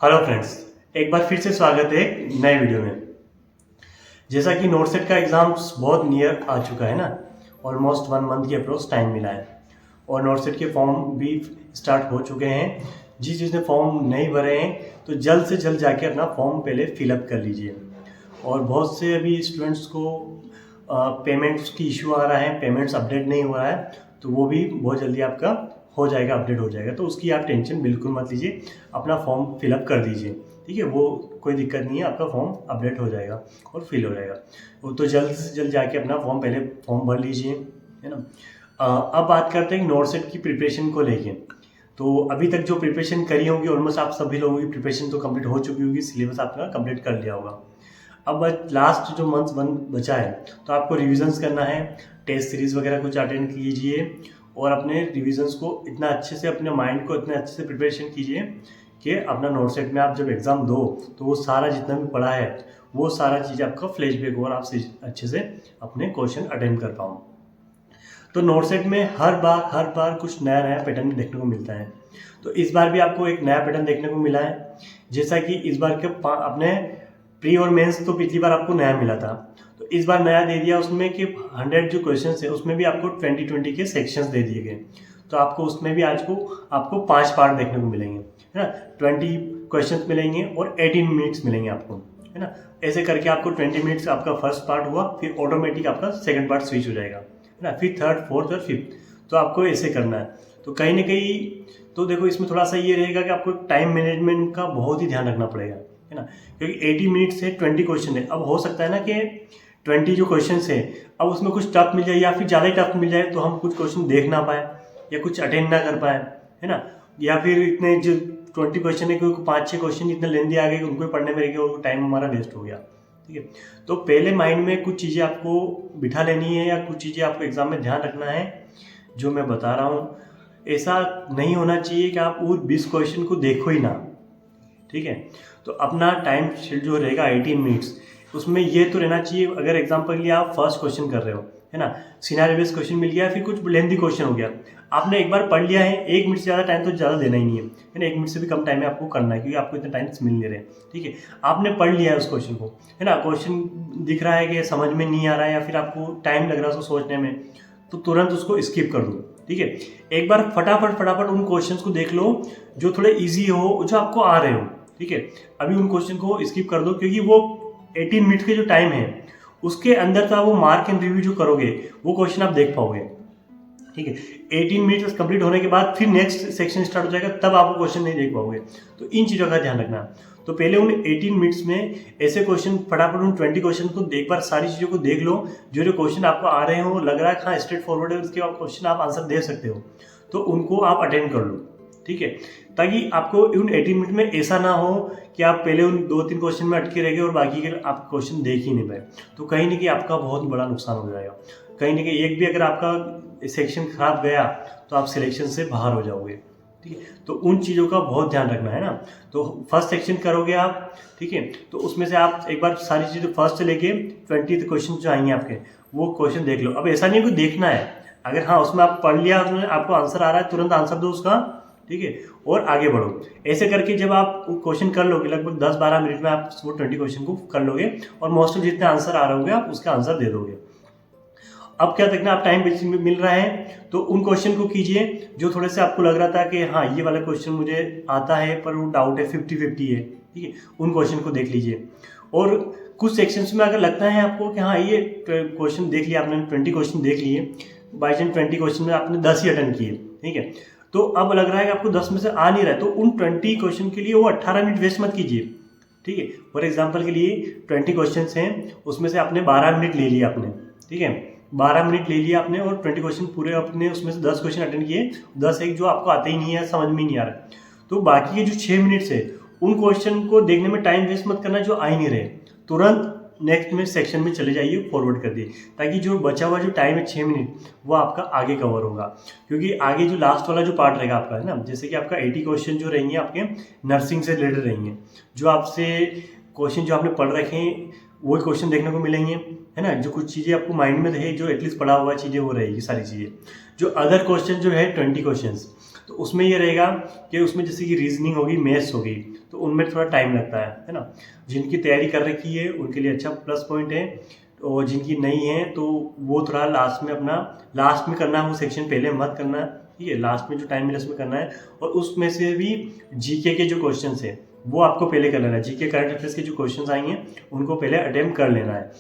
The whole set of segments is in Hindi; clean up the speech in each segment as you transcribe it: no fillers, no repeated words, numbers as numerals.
हेलो फ्रेंड्स, एक बार फिर से स्वागत है एक नए वीडियो में। जैसा कि नोट सेट का एग्ज़ाम्स बहुत नियर आ चुका है ना, ऑलमोस्ट 1 मंथ की अप्रोच टाइम मिला है और नोट सेट के फॉर्म भी स्टार्ट हो चुके हैं। जिसने फॉर्म नहीं भरे हैं तो जल्द से जल्द जाके अपना फॉर्म पहले फिलअप कर लीजिए। और बहुत से अभी स्टूडेंट्स को पेमेंट्स की इशू आ रहा है, पेमेंट्स अपडेट नहीं हो रहा है, तो वो भी बहुत जल्दी आपका हो जाएगा, अपडेट हो जाएगा। तो उसकी आप टेंशन बिल्कुल मत लीजिए, अपना फॉर्म फिलअप कर दीजिए। ठीक है, वो कोई दिक्कत नहीं है, आपका फॉर्म अपडेट हो जाएगा और फिल हो जाएगा। वो तो जल्द से जल्द जाके अपना फॉर्म पहले फॉर्म भर लीजिए, है ना। अब बात करते हैं नोट सेट की प्रिपरेशन को लेके। तो अभी तक जो प्रिपरेशन करी होगी, ऑलमोस्ट आप सभी लोगों की प्रिपरेशन तो कंप्लीट हो चुकी होगी, सिलेबस आपका कंप्लीट कर लिया होगा। अब लास्ट जो मंथ वन बचा है तो आपको रिविजन्स करना है, टेस्ट सीरीज़ वगैरह कुछ अटेंड कीजिए और अपने रिविजन्स को इतना अच्छे से, अपने माइंड को इतने अच्छे से प्रिपरेशन कीजिए कि अपना नोट सेट में आप जब एग्ज़ाम दो तो वो सारा जितना भी पढ़ा है वो सारा चीज़ आपका फ्लैशबैक हो और आप अच्छे से अपने क्वेश्चन अटेम्प्ट कर पाओ। तो नोट सेट में हर बार कुछ नया नया पैटर्न देखने को मिलता है। तो इस बार भी आपको एक नया पैटर्न देखने को मिला है। जैसा कि इस बार के अपने प्री और मेंस तो पिछली बार आपको नया मिला था, तो इस बार नया दे दिया उसमें कि 100 जो क्वेश्चन है उसमें भी आपको 20-20 के सेक्शंस दे दिए गए। तो आपको उसमें भी आज को आपको 5 पार्ट देखने को मिलेंगे, है ना। 20 क्वेश्चन मिलेंगे और 18 मिनट्स मिलेंगे आपको, है ना। ऐसे करके आपको 20 मिनट्स आपका फर्स्ट पार्ट हुआ, फिर ऑटोमेटिक आपका सेकंड पार्ट स्विच हो जाएगा, है ना। फिर थर्ड, फोर्थ और फिफ्थ, तो आपको ऐसे करना है। तो कहीं ना कहीं तो देखो, इसमें थोड़ा सा ये रहेगा कि आपको टाइम मैनेजमेंट का बहुत ही ध्यान रखना पड़ेगा, है ना। क्योंकि 80 मिनट से 20 क्वेश्चन है। अब हो सकता है ना कि 20 जो क्वेश्चन है, अब उसमें कुछ टफ मिल जाए या फिर ज़्यादा ही टफ मिल जाए तो हम कुछ क्वेश्चन देख ना पाए या कुछ अटेंड ना कर पाए, है ना। या फिर इतने जो 20 क्वेश्चन है, क्योंकि 5-6 क्वेश्चन इतने लेंदी आ गए कि उनको पढ़ने में रह गया और टाइम हमारा वेस्ट हो गया। ठीक है, तो पहले माइंड में कुछ चीज़ें आपको बिठा लेनी है या कुछ चीज़ें आपको एग्जाम में ध्यान रखना है जो मैं बता रहा हूँ। ऐसा नहीं होना चाहिए कि आप वो 20 क्वेश्चन को देखो ही ना। ठीक है, तो अपना टाइम शेड्यूल जो रहेगा 18 मिनट्स, उसमें ये तो रहना चाहिए। अगर एग्जाम्पल के लिए आप फर्स्ट क्वेश्चन कर रहे हो, है ना, सिनेरियो बेस्ड क्वेश्चन मिल गया, फिर कुछ लेंथी क्वेश्चन हो गया, आपने एक बार पढ़ लिया है, 1 मिनट से ज़्यादा टाइम तो ज़्यादा देना ही नहीं है ना। 1 मिनट से भी कम टाइम में आपको करना है क्योंकि आपको इतना टाइम मिल नहीं रहे। ठीक है, आपने पढ़ लिया है उस क्वेश्चन को, है ना, क्वेश्चन दिख रहा है कि समझ में नहीं आ रहा है या फिर आपको टाइम लग रहा है उसको सोचने में, तो तुरंत उसको स्किप कर दो। ठीक है, एक बार फटाफट उन क्वेश्चंस को देख लो जो थोड़े इजी हो, जो आपको आ रहे हो। ठीक है, अभी उन क्वेश्चन को स्किप कर दो क्योंकि वो 18 मिनट के जो टाइम है उसके अंदर तो वो मार्क एंड रिव्यू जो करोगे वो क्वेश्चन आप देख पाओगे। ठीक है, 18 मिनट कंप्लीट होने के बाद फिर नेक्स्ट सेक्शन स्टार्ट हो जाएगा, तब आप क्वेश्चन नहीं देख पाओगे। तो इन चीज़ों का ध्यान रखना। तो पहले उन 18 मिनट्स में ऐसे क्वेश्चन फटाफट उन 20 क्वेश्चन को एक बार सारी चीज़ों को देख लो जो जो क्वेश्चन आपको आ रहे हो, लग रहा है हाँ स्ट्रेट फॉरवर्ड है, उसके क्वेश्चन आप आंसर दे सकते हो, तो उनको आप अटेंड कर लो। ठीक है, ताकि आपको उन 18 मिनट में ऐसा ना हो कि आप पहले उन 2-3 क्वेश्चन में अटके रह गए और बाकी के आप क्वेश्चन देख ही नहीं पाए। तो कहीं ना कहीं आपका बहुत बड़ा नुकसान हो जाएगा। कहीं ना कहीं एक भी अगर आपका सेक्शन खराब गया तो आप सिलेक्शन से बाहर हो जाओगे। ठीक है, तो उन चीज़ों का बहुत ध्यान रखना है ना। तो फर्स्ट सेक्शन करोगे आप, ठीक है, तो उसमें से आप एक बार सारी चीज़ें फर्स्ट से लेके 20 क्वेश्चन जो आएंगे आपके, वो क्वेश्चन देख लो। अब ऐसा नहीं है कि देखना है, अगर हाँ उसमें आप पढ़ लिया, उसमें आपको आंसर आ रहा है, तुरंत आंसर दो उसका। ठीक है, और आगे बढ़ो। ऐसे करके जब आप क्वेश्चन कर लोगे, लगभग 10-12 मिनट में आप वो 20 क्वेश्चन को कर लोगे और मोस्ट ऑफ जितने आंसर आ रहे होंगे आप उसका आंसर दे दोगे। अब क्या देखना, आप टाइम मिल रहा है तो उन क्वेश्चन को कीजिए जो थोड़े से आपको लग रहा था कि हाँ ये वाला क्वेश्चन मुझे आता है पर वो डाउट है, 50-50 है। ठीक है, उन क्वेश्चन को देख लीजिए। और कुछ सेक्शंस में अगर लगता है आपको कि हाँ ये क्वेश्चन देख लिया आपने, 20 क्वेश्चन देख लिए, बाई चांस 20 क्वेश्चन में आपने 10 ही अटेंड किए, ठीक है, तो अब लग रहा है कि आपको 10 में से आ नहीं रहा है, तो उन 20 क्वेश्चन के लिए वो 18 मिनट वेस्ट मत कीजिए। ठीक है, फॉर एग्जाम्पल के लिए 20 क्वेश्चन हैं, उसमें से आपने 12 मिनट ले लिया आपने। ठीक है, 12 मिनट ले लिया आपने और 20 क्वेश्चन पूरे अपने, उसमें से 10 क्वेश्चन अटेंड किए, 10 एक जो आपको आते ही नहीं है, समझ में नहीं आ रहा है, तो बाकी के जो 6 मिनट्स है उन क्वेश्चन को देखने में टाइम वेस्ट मत करना जो आ ही नहीं रहे, तुरंत नेक्स्ट में सेक्शन में चले जाइए, फॉरवर्ड कर दिए, ताकि जो बचा हुआ जो टाइम है 6 मिनट वो आपका आगे कवर होगा। क्योंकि आगे जो लास्ट वाला जो पार्ट रहेगा आपका, है ना, जैसे कि आपका 80 क्वेश्चन जो रहेंगे आपके नर्सिंग से रिलेटेड रहेंगे, जो आपसे क्वेश्चन जो आपने पढ़ रखे हैं वही क्वेश्चन देखने को मिलेंगे, है ना। जो कुछ चीज़ें आपको माइंड में रहे, जो एटलीस्ट पढ़ा हुआ चीज़ें वो रहेगी सारी चीज़ें। जो अदर क्वेश्चन जो है 20 क्वेश्चन, तो उसमें ये रहेगा कि उसमें जैसे कि रीजनिंग होगी, मैथ्स होगी, तो उनमें थोड़ा टाइम लगता है ना। जिनकी तैयारी कर रखी है उनके लिए अच्छा प्लस पॉइंट है, और जिनकी नहीं है तो वो थोड़ा लास्ट में करना है वो सेक्शन, पहले मत करना है, ठीक है। लास्ट में जो टाइम मिला उसमें करना है, और उसमें से भी जीके के जो क्वेश्चन है वो आपको पहले कर लेना है। जीके करंट अफेयर्स के जो क्वेश्चन आएंगे उनको पहले अटेम्प्ट कर लेना है,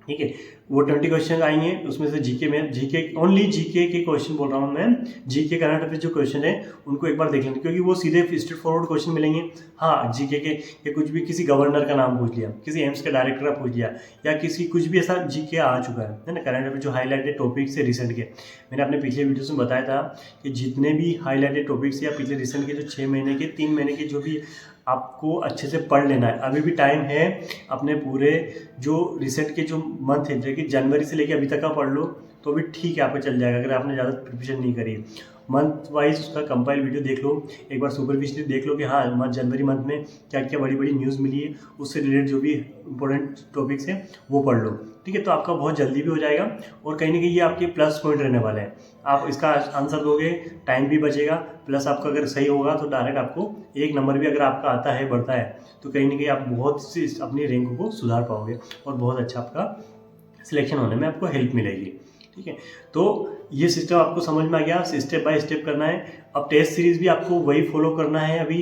ठीक है। वो 20 क्वेश्चन आएंगे, उसमें से जीके ओनली जीके के क्वेश्चन बोल रहा हूँ मैं। जीके करंट अफेयर्स जो क्वेश्चन है उनको एक बार देख लेना, क्योंकि वो सीधे स्ट्रेट फॉरवर्ड क्वेश्चन मिलेंगे। हाँ, जीके के कुछ भी, किसी गवर्नर का नाम पूछ लिया, किसी एम्स के डायरेक्टर का पूछ लिया, या किसी कुछ भी ऐसा जीके आ चुका है ना। करंट अफेयर जो हाईलाइटेड टॉपिक्स है रिसेंट के, मैंने अपने पिछले वीडियोस में बताया था कि जितने भी हाईलाइटेड टॉपिक्स या पिछले रिसेंट के जो 6 महीने के 3 महीने के जो भी आपको अच्छे से पढ़ लेना है। अभी भी टाइम है, अपने पूरे जो रिसेंट के जो मंथ है, जो कि जनवरी से लेके अभी तक का पढ़ लो तो भी ठीक है, आपको चल जाएगा अगर आपने ज़्यादा प्रिपरेशन नहीं करी है। मंथ वाइज उसका कंपाइल वीडियो देख लो, एक बार सुपरफिशियली देख लो कि हाँ जनवरी मंथ में क्या क्या बड़ी बड़ी न्यूज़ मिली है, उससे रिलेटेड जो भी इंपॉर्टेंट टॉपिक्स हैं वो पढ़ लो, ठीक है। तो आपका बहुत जल्दी भी हो जाएगा, और कहीं ना कहीं ये आपके प्लस पॉइंट रहने वाले हैं। आप इसका आंसर दोगे, टाइम भी बचेगा, प्लस आपका अगर सही होगा तो डायरेक्ट आपको 1 नंबर भी अगर आपका आता है, बढ़ता है, तो कहीं ना कहीं आप बहुत सी अपनी रैंक को सुधार पाओगे, और बहुत अच्छा आपका सिलेक्शन होने में आपको हेल्प मिलेगी, ठीक है। तो ये सिस्टम आपको समझ में आ गया, स्टेप बाय स्टेप करना है। अब टेस्ट सीरीज भी आपको वही फॉलो करना है अभी,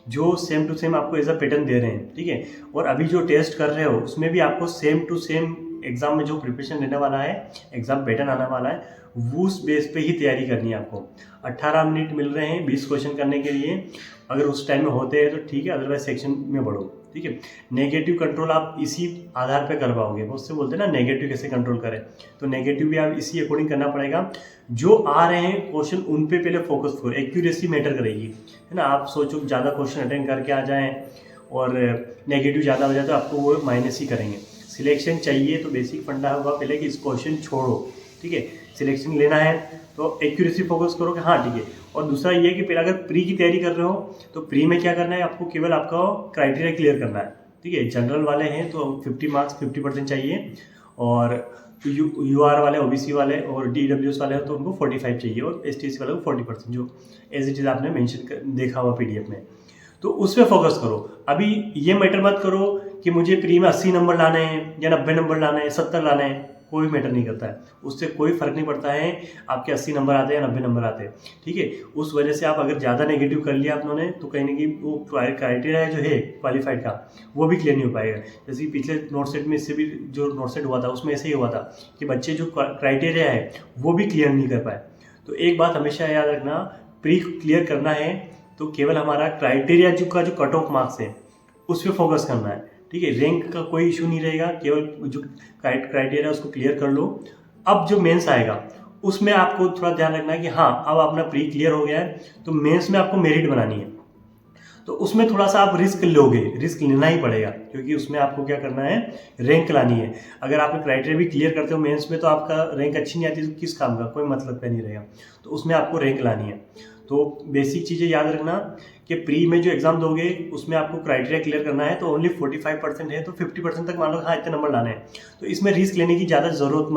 जो सेम टू सेम आपको एज अ पैटर्न दे रहे हैं, ठीक है। और अभी जो टेस्ट कर रहे हो उसमें भी आपको सेम टू सेम एग्जाम में जो प्रिपरेशन रहने वाला है, एग्जाम पैटर्न आने वाला है, वो उस बेस पे ही तैयारी करनी है आपको। 18 मिनट मिल रहे हैं 20 क्वेश्चन करने के लिए, अगर उस टाइम में होते हैं तो ठीक है, अदरवाइज सेक्शन में बढ़ो, ठीक है। नेगेटिव कंट्रोल आप इसी आधार पे कर पाओगे। बहुत से बोलते हैं ना नेगेटिव कैसे कंट्रोल करें, तो नेगेटिव भी आप इसी अकॉर्डिंग करना पड़ेगा। जो आ रहे हैं क्वेश्चन उन पे पहले फोकस करो, एक्यूरेसी मैटर करेगी, है ना। आप सोचो ज़्यादा क्वेश्चन अटेंड करके आ जाएँ और नेगेटिव ज़्यादा हो जाए तो आपको वो माइनस ही करेंगे। सिलेक्शन चाहिए तो बेसिक फंडा होगा पहले कि इस क्वेश्चन छोड़ो, ठीक है। सिलेक्शन लेना है तो एक्यूरेसी फोकस करो कि हाँ ठीक है। और दूसरा ये है कि पहले अगर प्री की तैयारी कर रहे हो तो प्री में क्या करना है, आपको केवल आपका क्राइटेरिया क्लियर करना है, ठीक है। जनरल वाले हैं तो 50 मार्क्स 50% चाहिए, और यूआर वाले, ओबीसी वाले और डीडब्ल्यूएस वाले हो तो उनको 45 चाहिए, और एसटीएससी वाले को 40%, जो एज इट इज आपने मेंशन देखा हुआ पीडीएफ में। तो उस पर फोकस करो। अभी ये मैटर मत करो कि मुझे प्री में 80 नंबर लाने हैं या 90 नंबर लाने हैं, 70 लाने हैं, कोई मैटर नहीं करता है, उससे कोई फर्क नहीं पड़ता है आपके 80 नंबर आते हैं या 90 नंबर आते हैं, ठीक है। उस वजह से आप अगर ज़्यादा नेगेटिव कर लिया आपने तो कहीं ना कहीं वो क्राइटेरिया जो है क्वालिफाइड का वो भी क्लियर नहीं हो पाएगा। जैसे कि पिछले नोट सेट में, इससे भी जो नोट सेट हुआ था उसमें ऐसे ही हुआ था कि बच्चे जो क्राइटेरिया है वो भी क्लियर नहीं कर पाए। तो एक बात हमेशा याद रखना, प्री क्लियर करना है तो केवल हमारा क्राइटेरिया जो कट ऑफ मार्क्स है उस पर फोकस करना है, ठीक है। रैंक का कोई इशू नहीं रहेगा, केवल जो क्राइटेरिया उसको क्लियर कर लो। अब जो मेंस आएगा उसमें आपको थोड़ा ध्यान रखना है कि हाँ अब अपना प्री क्लियर हो गया है तो मेंस में आपको मेरिट बनानी है, तो उसमें थोड़ा सा आप रिस्क लोगे, रिस्क लेना ही पड़ेगा, क्योंकि उसमें आपको क्या करना है, रैंक लानी है। अगर आप क्राइटेरिया भी क्लियर करते हो मेंस में तो आपका रैंक अच्छी नहीं आती तो किस काम का, कोई मतलब का नहीं रहेगा। तो उसमें आपको रैंक लानी है। तो बेसिक चीज़ें याद रखना कि प्री में जो एग्जाम दोगे उसमें आपको क्राइटेरिया क्लियर करना है, तो ओनली 45% है तो 50% तक मान लो हाँ इतने नंबर लाने हैं, तो इसमें रिस्क लेने की ज़्यादा ज़रूरत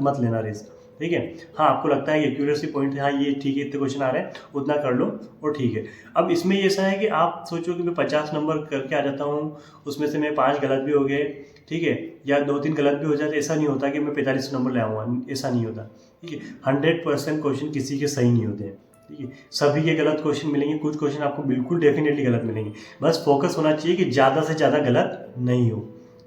मत लेना रिस्क, ठीक है। हाँ आपको लगता है एक्यूरेसी पॉइंट है, हाँ ये ठीक है, इतने क्वेश्चन आ रहे हैं उतना कर लो और ठीक है। अब इसमें ऐसा है कि आप सोचो कि मैं 50 नंबर करके आ जाता हूँ, उसमें से मैं 5 गलत भी हो गए, ठीक है, या 2-3 गलत भी हो जाते, ऐसा नहीं होता कि मैं 45 नंबर ले आऊँगा, ऐसा नहीं होता, ठीक है। 100% क्वेश्चन किसी के सही नहीं होते हैं, ठीक है। सभी के गलत क्वेश्चन मिलेंगे, कुछ क्वेश्चन आपको बिल्कुल डेफिनेटली गलत मिलेंगे, बस फोकस होना चाहिए कि ज़्यादा से ज़्यादा गलत नहीं हो,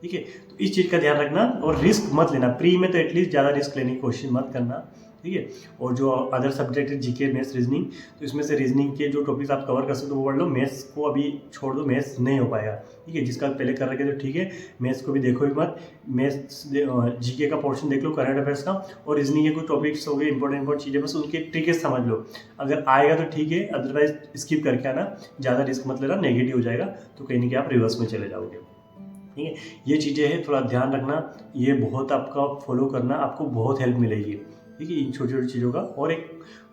ठीक है। तो इस चीज़ का ध्यान रखना और रिस्क मत लेना प्री में, तो एटलीस्ट ज़्यादा रिस्क लेने की कोशिश मत करना, ठीक है। और जो अदर सब्जेक्ट है जीके, मैथ्स, रीजनिंग, तो इसमें से रीजनिंग के जो टॉपिक्स आप कवर कर सकते हो वो पढ़ लो, मैथ्स को अभी छोड़ दो, मैथ्स नहीं हो पाएगा, ठीक है। जिसका पहले कर रखे तो ठीक है, मैथ्स को भी देखो ही मत, मैथ्स जीके का पोर्शन देख लो, करंट अफेयर्स का, और रीजनिंग के कुछ टॉपिक्स हो गए इंपॉर्टेंट चीज़ें, बस उनके ट्रिक समझ लो, अगर आएगा तो ठीक है, अदरवाइज स्किप करके आना, ज़्यादा रिस्क मत लेना, नेगेटिव हो जाएगा तो कहीं ना कहीं आप रिवर्स में चले जाओगे, ठीक है। ये चीज़ें हैं, थोड़ा ध्यान रखना, ये बहुत आपका फॉलो करना, आपको बहुत हेल्प मिलेगी, ठीक है, इन छोटी छोटी चीज़ों का। और एक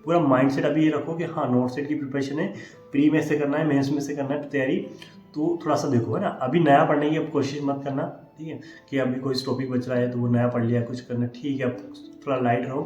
पूरा माइंडसेट अभी ये रखो कि हाँ नोट सेट की प्रिपरेशन है, प्री में से करना है, मेंस में से करना है तैयारी, तो थोड़ा सा देखो, है ना। अभी नया पढ़ने की अब कोशिश मत करना, ठीक है, कि अभी कोई टॉपिक बच रहा है तो वो नया पढ़ लिया कुछ करना, ठीक है, अब थोड़ा लाइट रहो।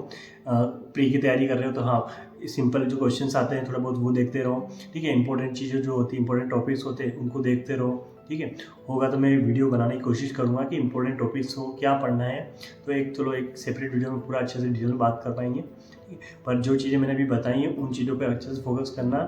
प्री की तैयारी कर रहे हो तो हाँ सिंपल जो क्वेश्चंस आते हैं थोड़ा बहुत वो देखते रहो, ठीक है। इंपॉर्टेंट चीज़ें जो होती है, इंपॉर्टेंट टॉपिक्स होते हैं उनको देखते रहो, ठीक है। होगा तो मैं वीडियो बनाने की कोशिश करूँगा कि इंपॉर्टेंट टॉपिक्स हो, क्या पढ़ना है, तो चलो एक सेपरेट वीडियो में पूरा अच्छे से डिटेल में बात कर पाएंगे, ठीक है। पर जो चीज़ें मैंने अभी बताई हैं उन चीज़ों पर अच्छे से फोकस करना।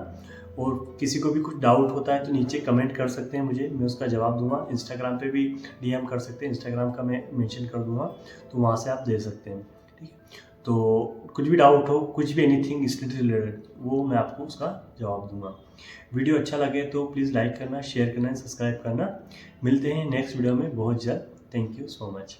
और किसी को भी कुछ डाउट होता है तो नीचे कमेंट कर सकते हैं मुझे, मैं उसका जवाब दूंगा। इंस्टाग्राम पे भी डीएम कर सकते हैं, इंस्टाग्राम का मैं मेंशन कर दूंगा, तो वहाँ से आप दे सकते हैं, ठीक है। तो कुछ भी डाउट हो, कुछ भी एनीथिंग स्टडी रिलेटेड, वो मैं आपको उसका जवाब दूंगा। वीडियो अच्छा लगे तो प्लीज़ लाइक करना, शेयर करना, सब्सक्राइब करना। मिलते हैं नेक्स्ट वीडियो में बहुत जल्द। Thank you so much.